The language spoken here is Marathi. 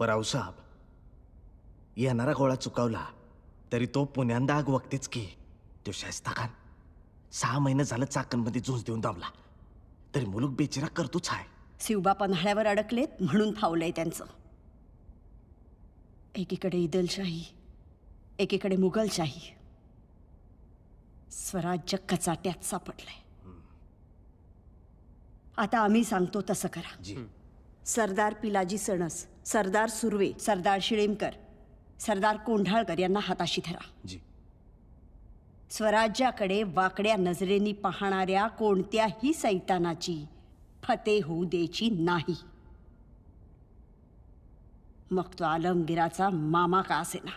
रावसाहेब, येणारा गोळा चुकावला तरी तो पुण्यांदा आग वक्तेच की. तो शायस्ता खान 6 महिने झालं चाकणमध्ये झुंज देऊन दामला तरी मुलूक बेचिरा करतोच आहे. शिवबा पन्हाळ्यावर अडकलेत म्हणून फावलंय त्यांचं. एकीकडे इदलशाही, एकीकडे मुघलशाही. स्वराज्य कचाट्यात सापडलंय. आता आम्ही सांगतो तसं करा. जी. सरदार पिलाजी सणस, सरदार सुर्वे, सरदार शिळेमकर, सरदार कोंढाळकर यांना हाताशी धरा. जी. स्वराज्याकडे वाकड्या नजरेनी पाहणाऱ्या कोणत्याही सैतानाची फते होऊ द्यायची नाही. मग तो आलमगीराचा मामा का असेना.